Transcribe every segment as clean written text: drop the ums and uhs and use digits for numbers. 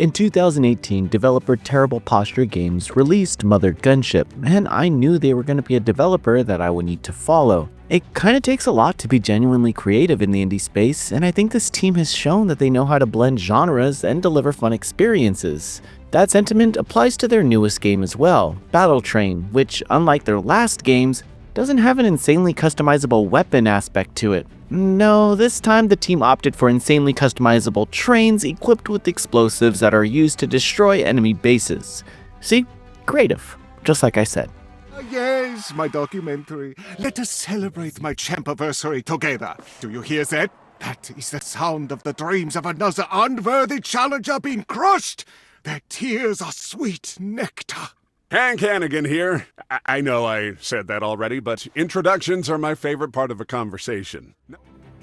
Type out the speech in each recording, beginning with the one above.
In 2018, developer Terrible Posture Games released Mother Gunship, and I knew they were going to be a developer that I would need to follow. It kinda takes a lot to be genuinely creative in the indie space, and I think this team has shown that they know how to blend genres and deliver fun experiences. That sentiment applies to their newest game as well, Battle Train, which, unlike their last games, doesn't have an insanely customizable weapon aspect to it. No, this time the team opted for insanely customizable trains equipped with explosives that are used to destroy enemy bases. See? Creative, just like I said. Yes, my documentary. Let us celebrate my champiversary together. Do you hear that? That is the sound of the dreams of another unworthy challenger being crushed. Their tears are sweet nectar. Hank Hannigan here. I know I said that already, but introductions are my favorite part of a conversation.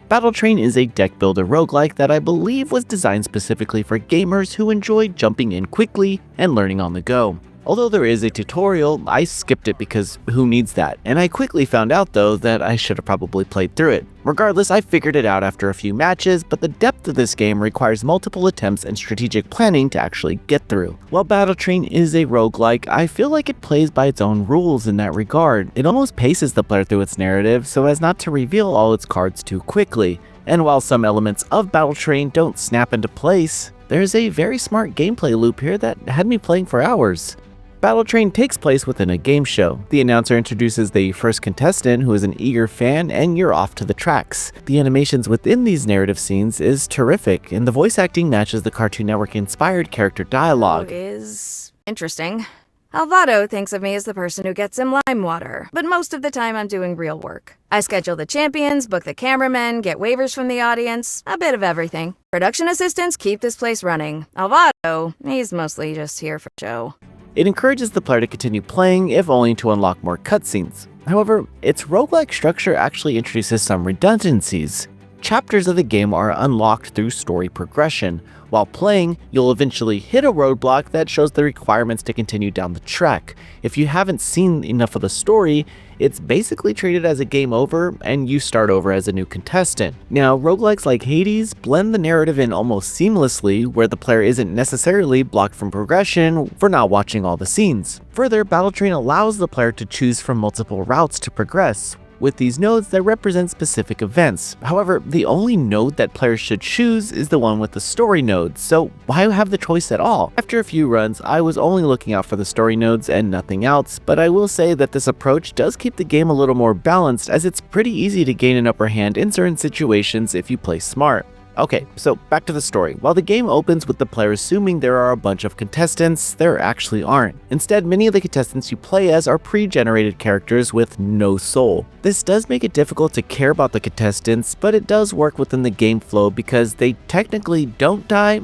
Battle Train is a deck builder roguelike that I believe was designed specifically for gamers who enjoy jumping in quickly and learning on the go. Although there is a tutorial, I skipped it because who needs that, and I quickly found out though that I should have probably played through it. Regardless, I figured it out after a few matches, but the depth of this game requires multiple attempts and strategic planning to actually get through. While Battle Train is a roguelike, I feel like it plays by its own rules in that regard. It almost paces the player through its narrative so as not to reveal all its cards too quickly. And while some elements of Battle Train don't snap into place, there's a very smart gameplay loop here that had me playing for hours. Battle Train takes place within a game show. The announcer introduces the first contestant who is an eager fan, and you're off to the tracks. The animations within these narrative scenes is terrific, and the voice acting matches the Cartoon Network inspired character dialogue. Is interesting. Alvaro thinks of me as the person who gets him lime water, but most of the time I'm doing real work. I schedule the champions, book the cameramen, get waivers from the audience, a bit of everything. Production assistants keep this place running. Alvaro, he's mostly just here for show. It encourages the player to continue playing, if only to unlock more cutscenes. However, its roguelike structure actually introduces some redundancies. Chapters of the game are unlocked through story progression. While playing, you'll eventually hit a roadblock that shows the requirements to continue down the track. If you haven't seen enough of the story, it's basically treated as a game over and you start over as a new contestant. Now, roguelikes like Hades blend the narrative in almost seamlessly, where the player isn't necessarily blocked from progression for not watching all the scenes. Further, Battle Train allows the player to choose from multiple routes to progress, with these nodes that represent specific events. However, the only node that players should choose is the one with the story nodes, so why have the choice at all? After a few runs, I was only looking out for the story nodes and nothing else, but I will say that this approach does keep the game a little more balanced, as it's pretty easy to gain an upper hand in certain situations if you play smart. Okay, so back to the story. While the game opens with the player assuming there are a bunch of contestants, there actually aren't. Instead, many of the contestants you play as are pre-generated characters with no soul. This does make it difficult to care about the contestants, but it does work within the game flow because they technically don't die.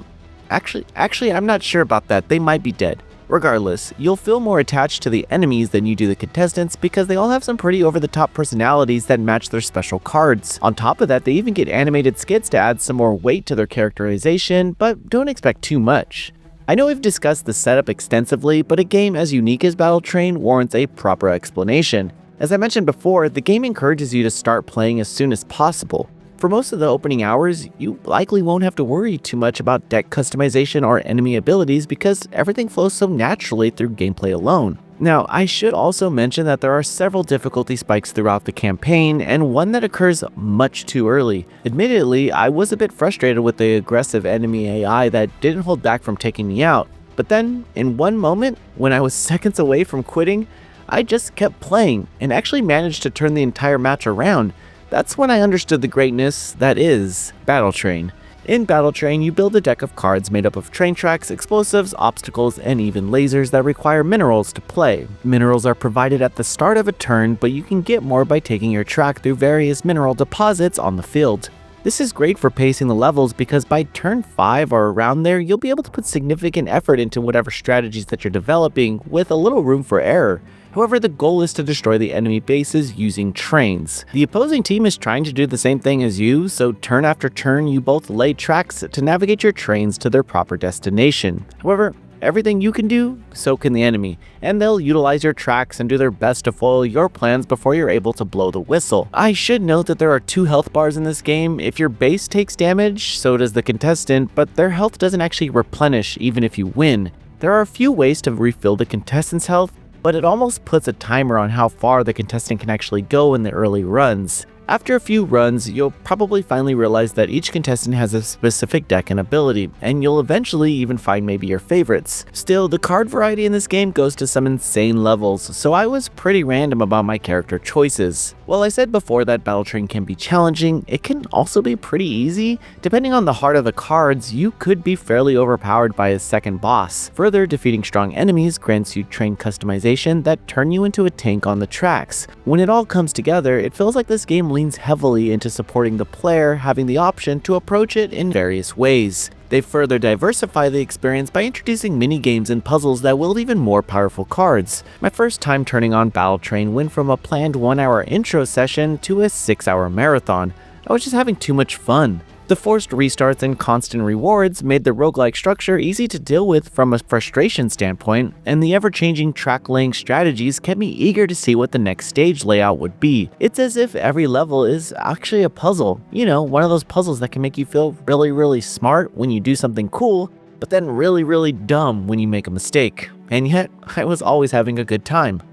Actually, I'm not sure about that. They might be dead. Regardless, you'll feel more attached to the enemies than you do the contestants because they all have some pretty over-the-top personalities that match their special cards. On top of that, they even get animated skits to add some more weight to their characterization, but don't expect too much. I know we've discussed the setup extensively, but a game as unique as Battle Train warrants a proper explanation. As I mentioned before, the game encourages you to start playing as soon as possible. For most of the opening hours, you likely won't have to worry too much about deck customization or enemy abilities because everything flows so naturally through gameplay alone. Now, I should also mention that there are several difficulty spikes throughout the campaign, and one that occurs much too early. Admittedly, I was a bit frustrated with the aggressive enemy AI that didn't hold back from taking me out, but then, in one moment, when I was seconds away from quitting, I just kept playing and actually managed to turn the entire match around. That's when I understood the greatness that is Battle Train. In Battle Train, you build a deck of cards made up of train tracks, explosives, obstacles, and even lasers that require minerals to play. Minerals are provided at the start of a turn, but you can get more by taking your track through various mineral deposits on the field. This is great for pacing the levels because by turn 5 or around there, you'll be able to put significant effort into whatever strategies that you're developing with a little room for error. However, the goal is to destroy the enemy bases using trains. The opposing team is trying to do the same thing as you, so turn after turn you both lay tracks to navigate your trains to their proper destination. However, Everything you can do, so can the enemy, and they'll utilize your tracks and do their best to foil your plans before you're able to blow the whistle. I should note that there are 2 health bars in this game. If your base takes damage, so does the contestant, but their health doesn't actually replenish even if you win. There are a few ways to refill the contestant's health, but it almost puts a timer on how far the contestant can actually go in the early runs. After a few runs, you'll probably finally realize that each contestant has a specific deck and ability, and you'll eventually even find maybe your favorites. Still, the card variety in this game goes to some insane levels, so I was pretty random about my character choices. While I said before that Battle Train can be challenging, it can also be pretty easy. Depending on the heart of the cards, you could be fairly overpowered by a second boss. Further, defeating strong enemies grants you train customization that turn you into a tank on the tracks. When it all comes together, it feels like this game leans heavily into supporting the player having the option to approach it in various ways. They further diversify the experience by introducing mini-games and puzzles that wield even more powerful cards. My first time turning on Battle Train went from a planned 1-hour intro session to a 6-hour marathon. I was just having too much fun. The forced restarts and constant rewards made the roguelike structure easy to deal with from a frustration standpoint, and the ever-changing track-laying strategies kept me eager to see what the next stage layout would be. It's as if every level is actually a puzzle. You know, one of those puzzles that can make you feel really smart when you do something cool, but then really dumb when you make a mistake. And yet, I was always having a good time.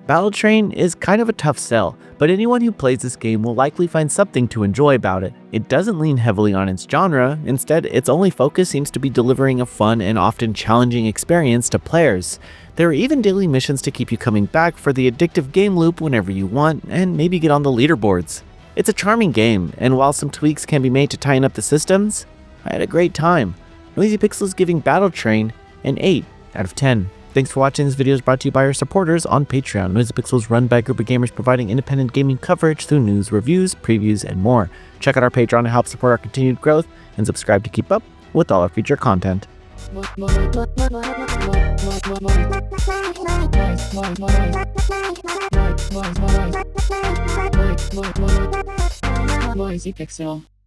Battle Train is kind of a tough sell, but anyone who plays this game will likely find something to enjoy about it. It doesn't lean heavily on its genre, instead its only focus seems to be delivering a fun and often challenging experience to players. There are even daily missions to keep you coming back for the addictive game loop whenever you want, and maybe get on the leaderboards. It's a charming game, and while some tweaks can be made to tighten up the systems, I had a great time. Noisy Pixel is giving Battle Train an 8 out of 10. Thanks for watching. This video is brought to you by our supporters on Patreon. Noisy Pixel is run by a group of gamers providing independent gaming coverage through news, reviews, previews, and more. Check out our Patreon to help support our continued growth, and subscribe to keep up with all our future content. Noisy Pixel.